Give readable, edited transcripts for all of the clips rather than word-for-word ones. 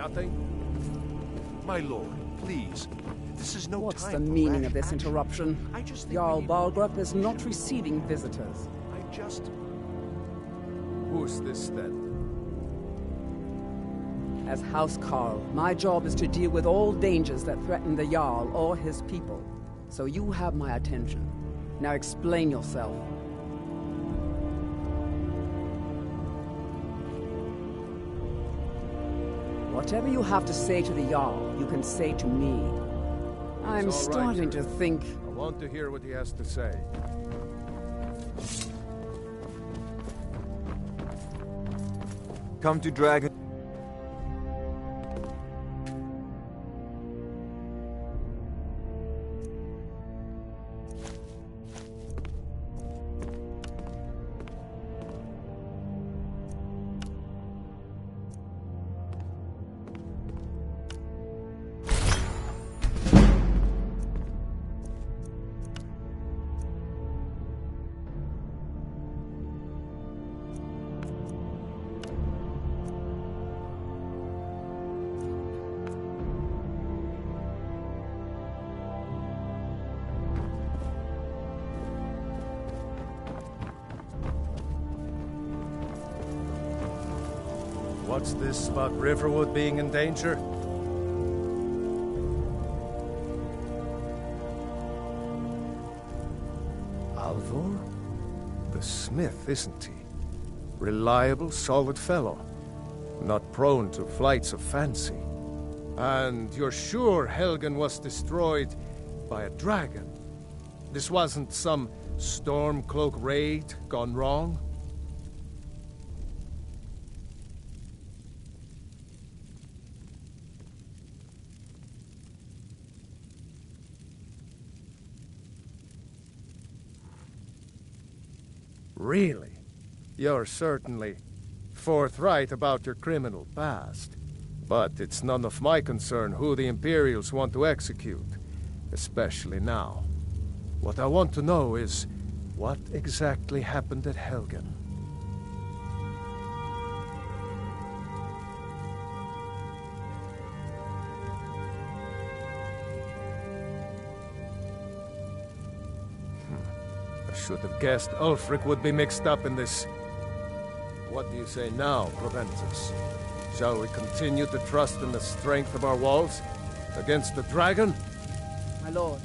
nothing? My lord, please. This is no What's time the for meaning rash of this action. interruption? I just think Jarl we need- Balgrup is not receiving visitors. Who's this then? As House Carl, my job is to deal with all dangers that threaten the Jarl or his people. So you have my attention. Now explain yourself. Whatever you have to say to the Jarl, you can say to me. I'm all right, starting to Jarl. think... I want to hear what he has to say. Come to Dragon. What's this about Riverwood being in danger? Alvor? The smith, isn't he? Reliable, solid fellow. Not prone to flights of fancy. And you're sure Helgen was destroyed by a dragon? This wasn't some Stormcloak raid gone wrong? Really? You're certainly forthright about your criminal past. But it's none of my concern who the Imperials want to execute, especially now. What I want to know is, what exactly happened at Helgen? Should have guessed Ulfric would be mixed up in this. What do you say now, Proventus? Shall we continue to trust in the strength of our walls against the dragon? My lord,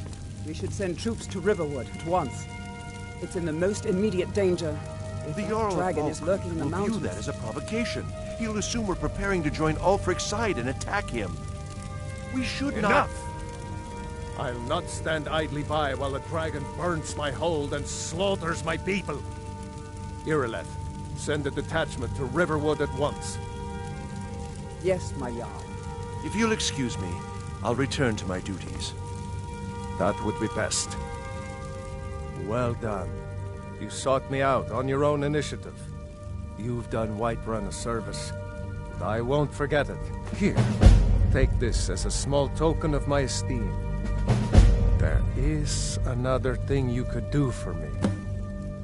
we should send troops to Riverwood at once. It's in the most immediate danger. If The that Jarl dragon of is Falkreath lurking in the will view mountains... that as a provocation. He'll assume we're preparing to join Ulfric's side and attack him. We should not... Enough! I'll not stand idly by while the dragon burns my hold and slaughters my people. Irileth, send a detachment to Riverwood at once. Yes, my Jarl. If you'll excuse me, I'll return to my duties. That would be best. Well done. You sought me out on your own initiative. You've done Whiterun a service, and I won't forget it. Here, take this as a small token of my esteem. There is another thing you could do for me.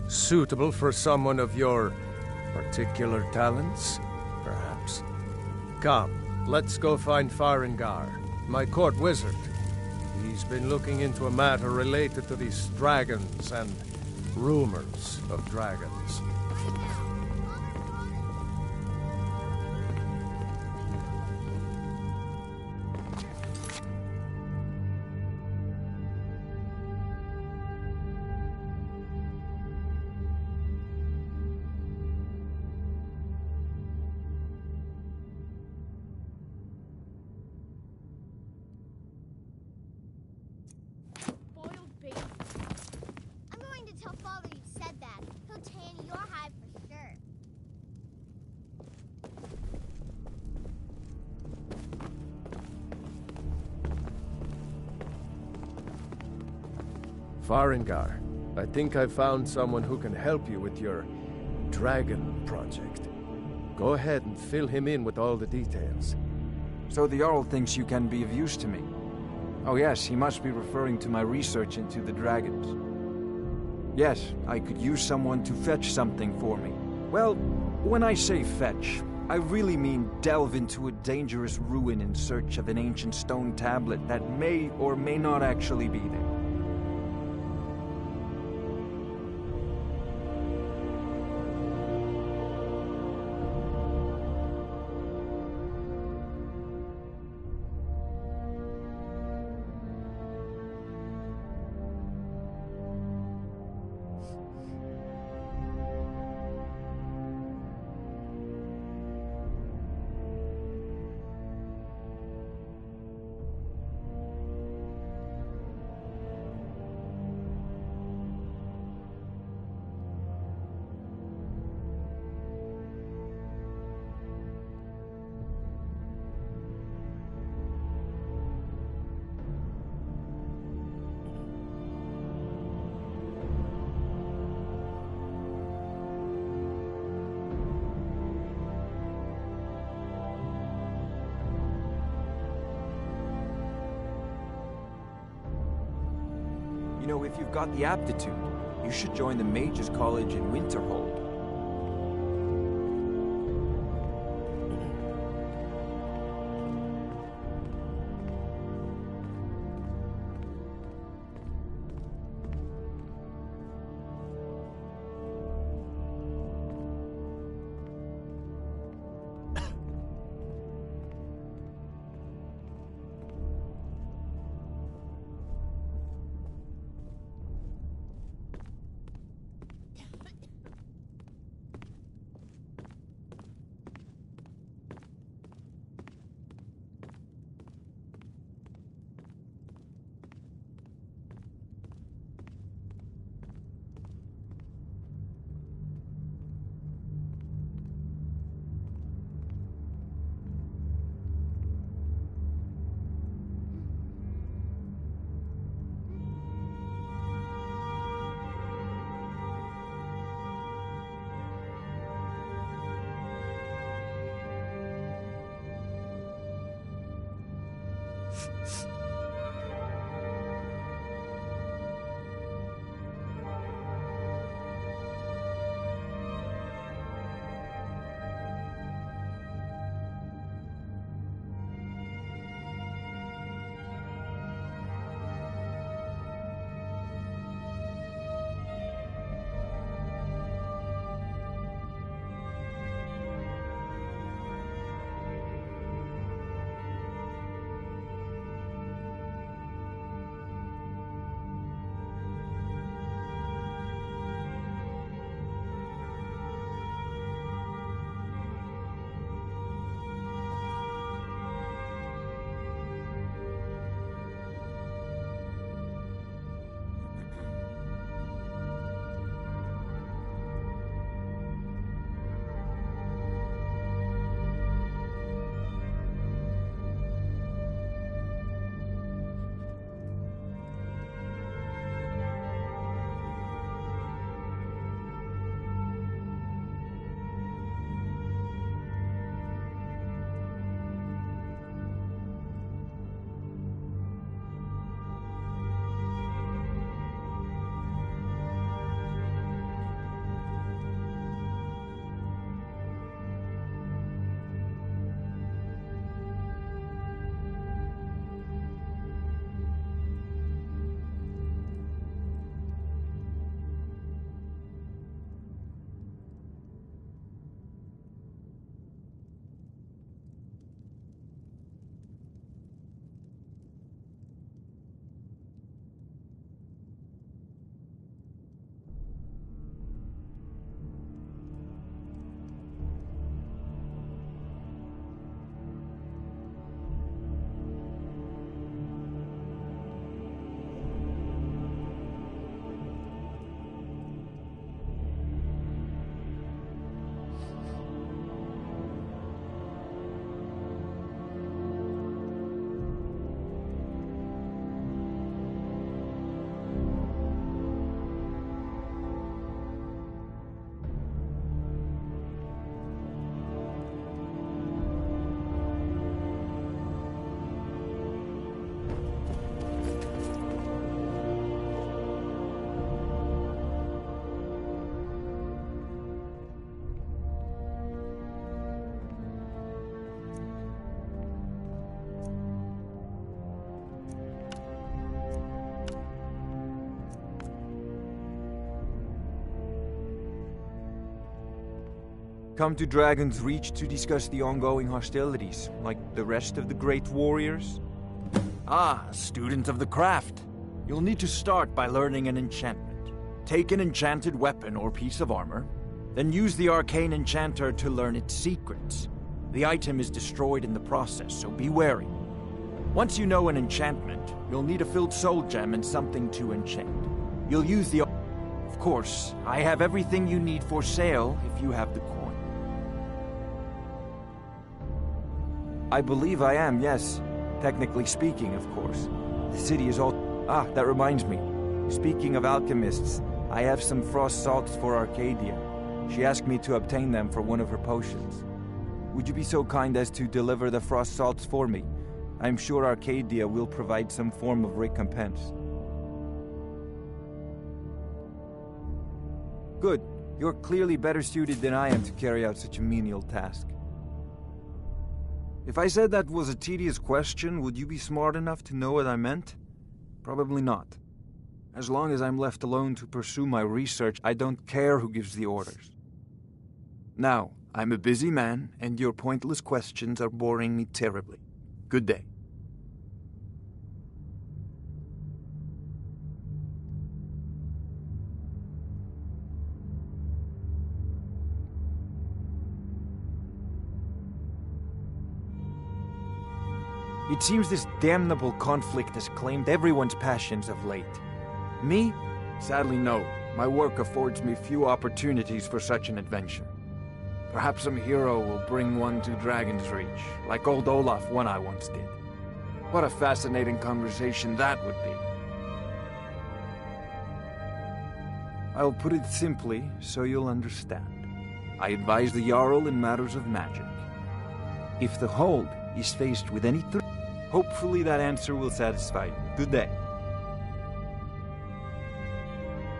Suitable for someone of your particular talents, perhaps. Come, let's go find Farengar, my court wizard. He's been looking into a matter related to these dragons and rumors of dragons. Farengar, I think I've found someone who can help you with your dragon project. Go ahead and fill him in with all the details. So the Jarl thinks you can be of use to me. Oh yes, he must be referring to my research into the dragons. Yes, I could use someone to fetch something for me. Well, when I say fetch, I really mean delve into a dangerous ruin in search of an ancient stone tablet that may or may not actually be there. You know, if you've got the aptitude, you should join the Mages College in Winterhold. Come to Dragon's Reach to discuss the ongoing hostilities, like the rest of the great warriors? Ah, a student of the craft. You'll need to start by learning an enchantment. Take an enchanted weapon or piece of armor, then use the arcane enchanter to learn its secrets. The item is destroyed in the process, so be wary. Once you know an enchantment, you'll need a filled soul gem and something to enchant. You'll use the... Of course, I have everything you need for sale if you have the coin. I believe I am, yes. Technically speaking, of course. The city is all... Ah, that reminds me. Speaking of alchemists, I have some frost salts for Arcadia. She asked me to obtain them for one of her potions. Would you be so kind as to deliver the frost salts for me? I'm sure Arcadia will provide some form of recompense. Good. You're clearly better suited than I am to carry out such a menial task. If I said that was a tedious question, would you be smart enough to know what I meant? Probably not. As long as I'm left alone to pursue my research, I don't care who gives the orders. Now, I'm a busy man, and your pointless questions are boring me terribly. Good day. It seems this damnable conflict has claimed everyone's passions of late. Me? Sadly, no. My work affords me few opportunities for such an adventure. Perhaps some hero will bring one to Dragon's Reach, like old Olaf one I once did. What a fascinating conversation that would be. I'll put it simply, so you'll understand. I advise the Jarl in matters of magic. If the Hold is faced with any threat, hopefully that answer will satisfy you. Good day.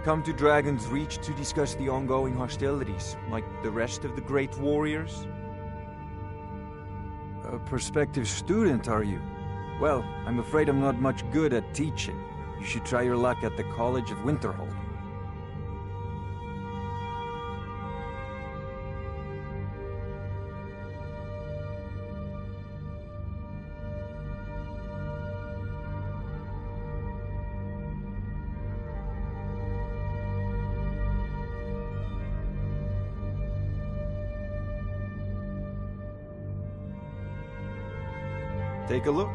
Come to Dragon's Reach to discuss the ongoing hostilities, like the rest of the great warriors? A prospective student, are you? Well, I'm afraid I'm not much good at teaching. You should try your luck at the College of Winterhold. Take a look.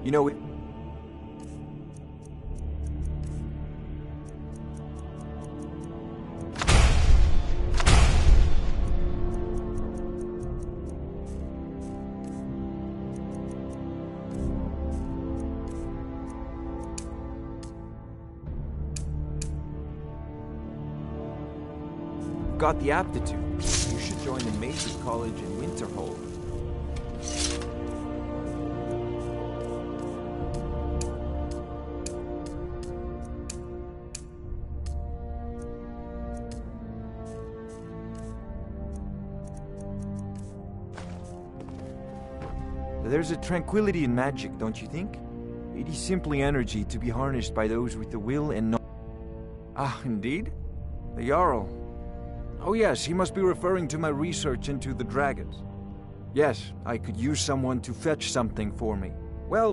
You know, got the aptitude. You should join the Mages College in Winterhold. There's a tranquility in magic, don't you think? It is simply energy to be harnessed by those with the will and not... Ah, indeed? The Jarl. Oh yes, he must be referring to my research into the dragons. Yes, I could use someone to fetch something for me. Well,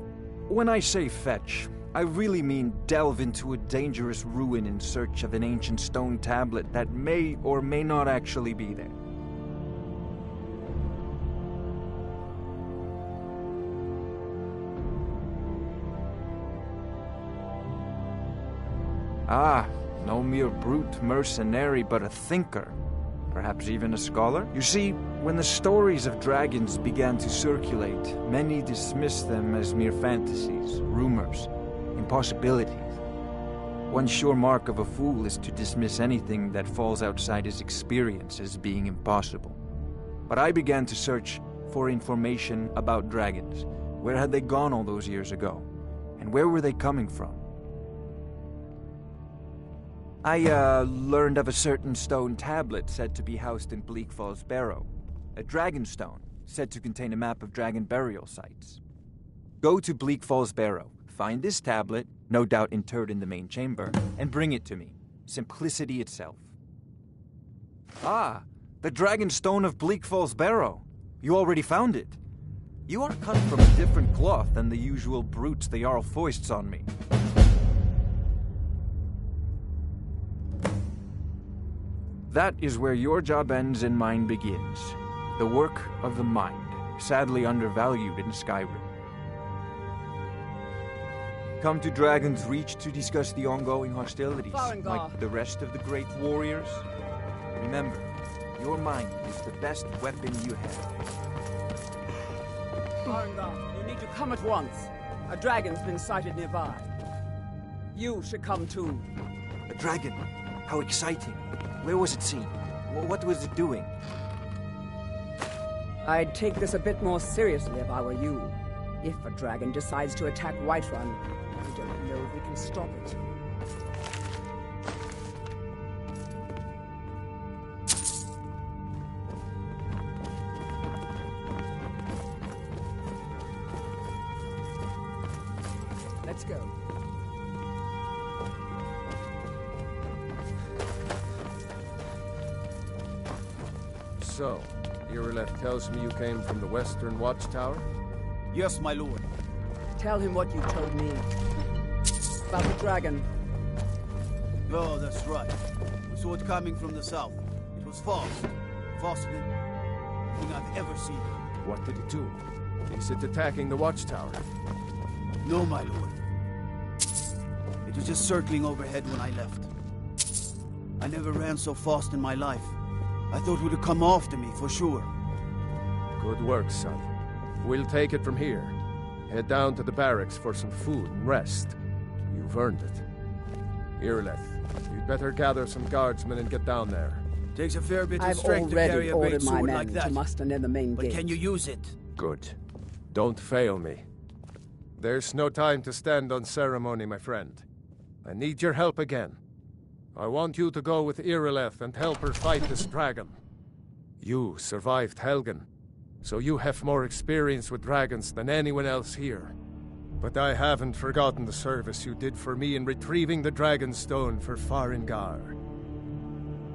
when I say fetch, I really mean delve into a dangerous ruin in search of an ancient stone tablet that may or may not actually be there. Ah, no mere brute mercenary, but a thinker. Perhaps even a scholar? You see, when the stories of dragons began to circulate, many dismissed them as mere fantasies, rumors, impossibilities. One sure mark of a fool is to dismiss anything that falls outside his experience as being impossible. But I began to search for information about dragons. Where had they gone all those years ago? And where were they coming from? I learned of a certain stone tablet said to be housed in Bleak Falls Barrow. A dragon stone, said to contain a map of dragon burial sites. Go to Bleak Falls Barrow, find this tablet, no doubt interred in the main chamber, and bring it to me. Simplicity itself. Ah, the dragon stone of Bleak Falls Barrow. You already found it. You are cut from a different cloth than the usual brutes the Jarl foists on me. That is where your job ends and mine begins. The work of the mind, sadly undervalued in Skyrim. Come to Dragon's Reach to discuss the ongoing hostilities, Farengar. like the rest of the great warriors. Remember, your mind is the best weapon you have. Farengar, you need to come at once. A dragon's been sighted nearby. You should come too. A dragon? How exciting. Where was it seen? What was it doing? I'd take this a bit more seriously if I were you. If a dragon decides to attack Whiterun, I don't know if we can stop it. Let's go. So, Irileth tells me you came from the Western Watchtower? Yes, my lord. Tell him what you told me. About the dragon. Oh, that's right. We saw it coming from the south. It was fast. Faster than anything I've ever seen. What did it do? Is it attacking the Watchtower? No, my lord. It was just circling overhead when I left. I never ran so fast in my life. I thought it would have come after me, for sure. Good work, son. We'll take it from here. Head down to the barracks for some food and rest. You've earned it. Irileth, you'd better gather some guardsmen and get down there. Takes a fair bit of I've strength to carry already a ordered great my sword men like to that. muster near the main But gate. can you use it? Good. Don't fail me. There's no time to stand on ceremony, my friend. I need your help again. I want you to go with Irileth and help her fight this dragon. You survived Helgen, so you have more experience with dragons than anyone else here. But I haven't forgotten the service you did for me in retrieving the Dragon Stone for Farengar.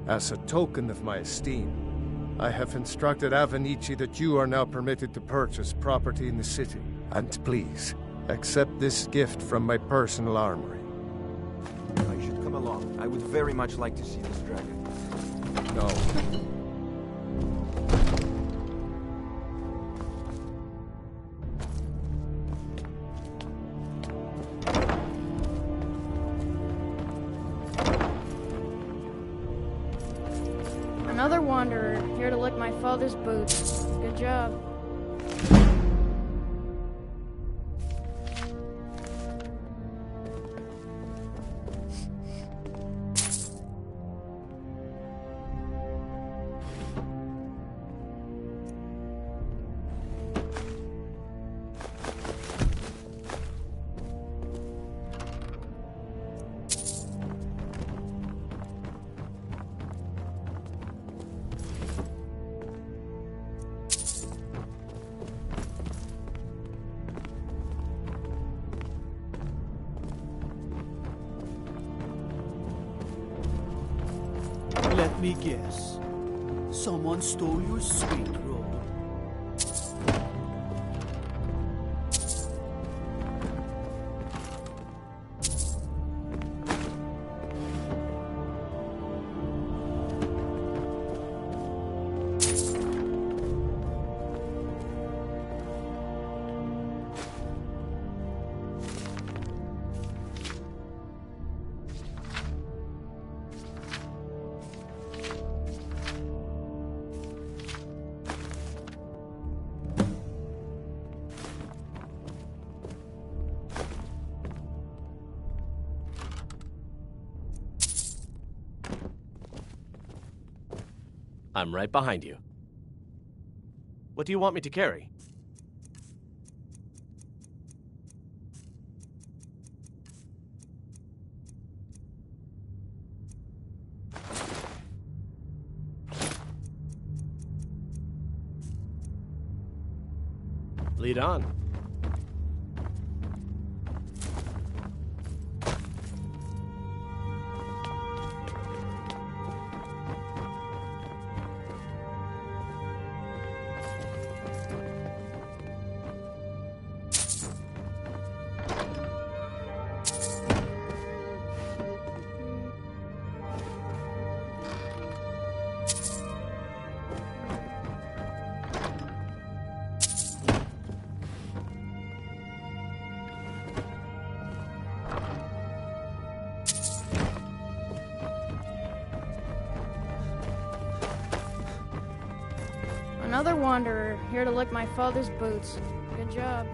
As a token of my esteem, I have instructed Avenici that you are now permitted to purchase property in the city. And please, accept this gift from my personal armory. I should come along. I would very much like to see this dragon. No. Another wanderer, here to lick my father's boots. Good job. Let me guess. Someone stole your sweet roll. I'm right behind you. What do you want me to carry? Lead on. Another wanderer, here to lick my father's boots. Good job.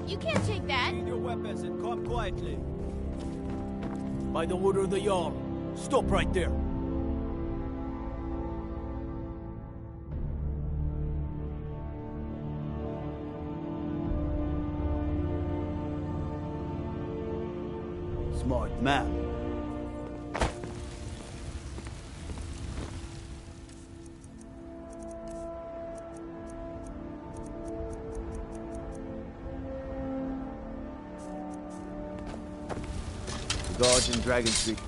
You can't take that. Clean your weapons and come quietly. By the order of the Jarl, stop right there. Smart man. Guards in Dragon Street.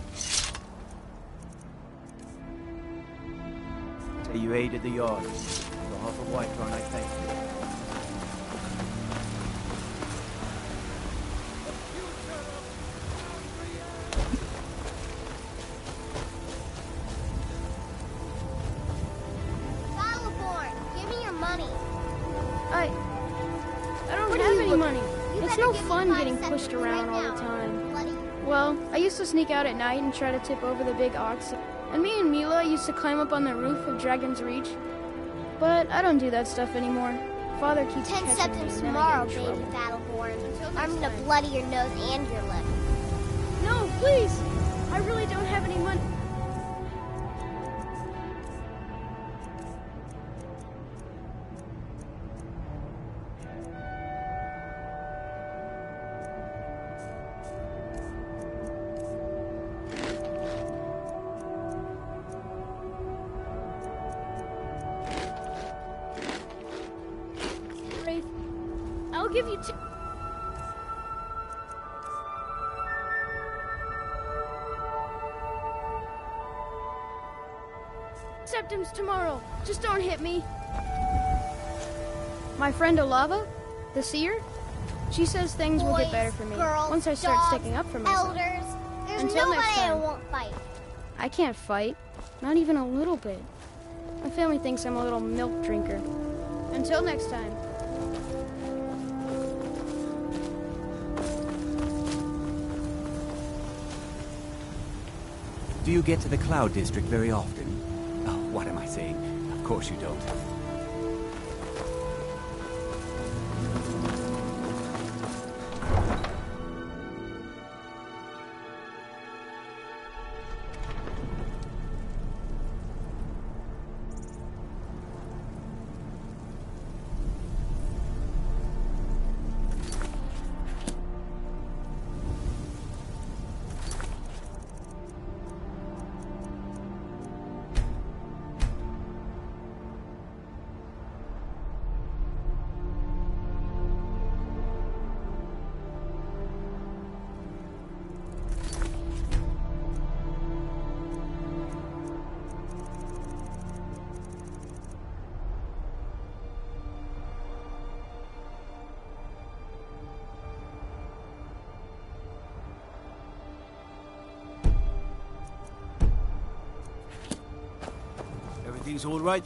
Say you aided the Jarl. On behalf of Whiterun, I thank you. Battleborn, give me your money. I don't have any money. It's no fun getting pushed around all the time. Well, I used to sneak out at night and try to tip over the big ox. And me and Mila used to climb up on the roof of Dragon's Reach. But I don't do that stuff anymore. Father keeps 10 catching Septims me, and then tomorrow, I get in baby trouble. Battleborn. I'm gonna bloody your nose and your lip. No, please! I really don't have any money. I'll give you 2. Septims tomorrow. Just don't hit me. My friend Olava, the seer, she says things will get better for me girls, once I start dogs, sticking up for myself. Elders. There's Until nobody next that time. won't fight. I can't fight. Not even a little bit. My family thinks I'm a little milk drinker. Until next time. Do you get to the Cloud District very often? Oh, what am I saying? Of course you don't. Everything's all right?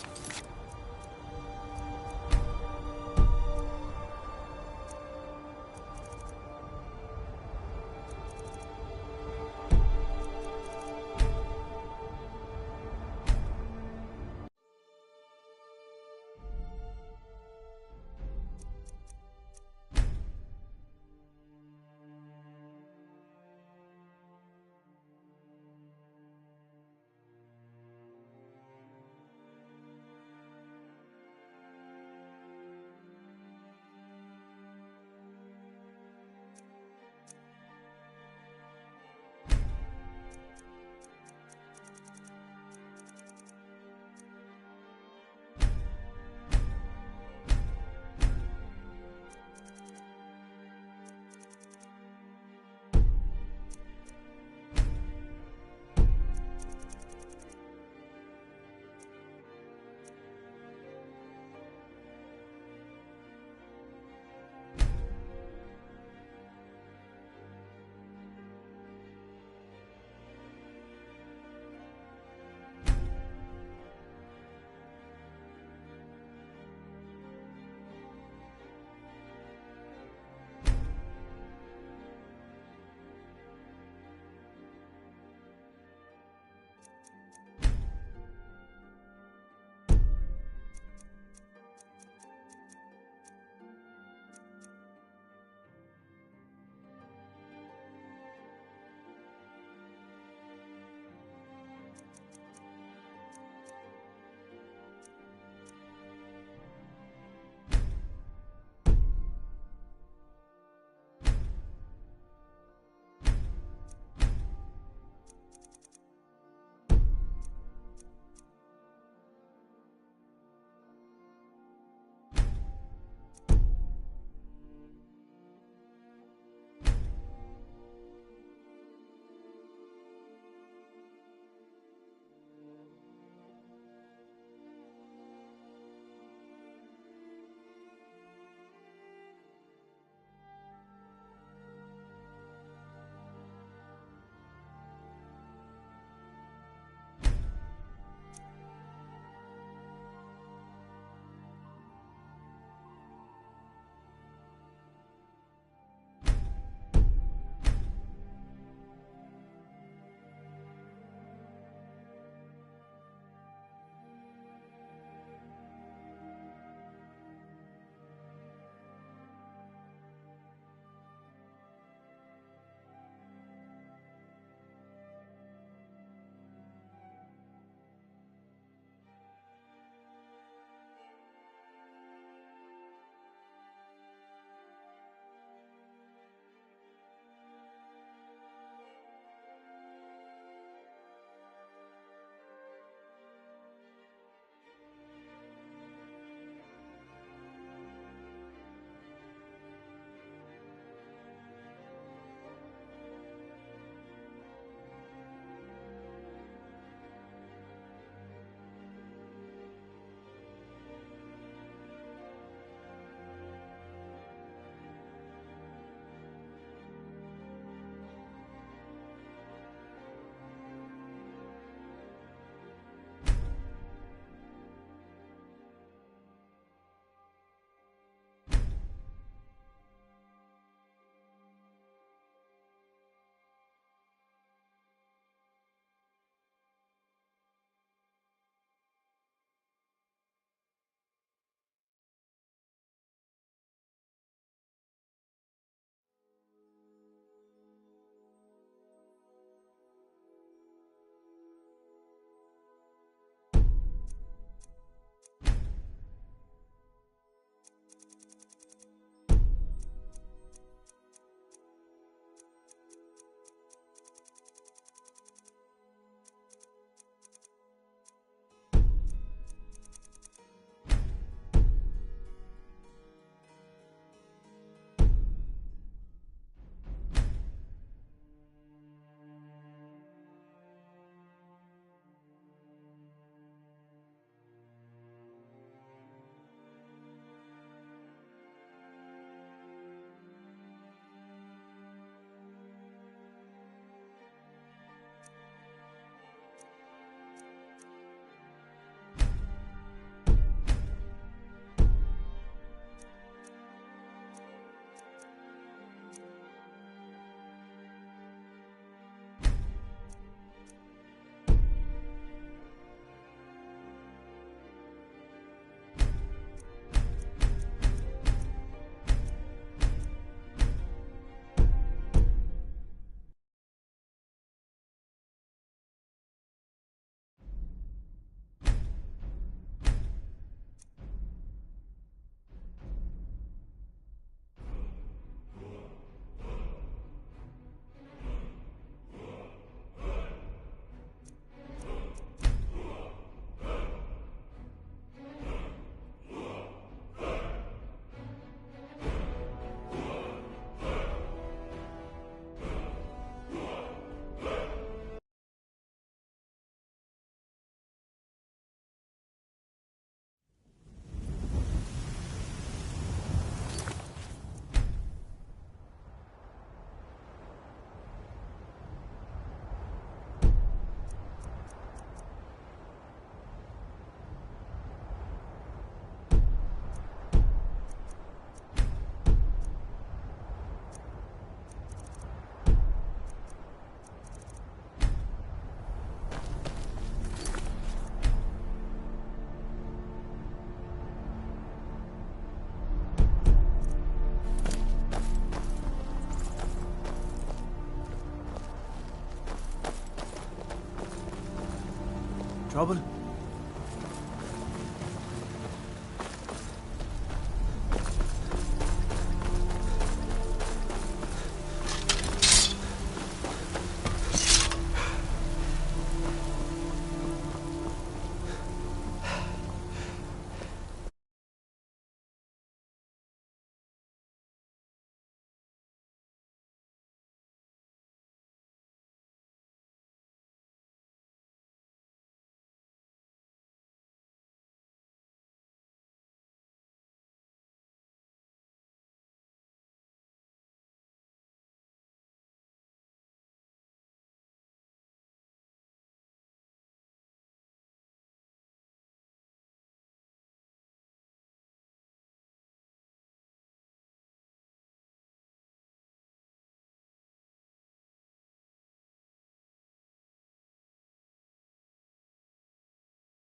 trouble?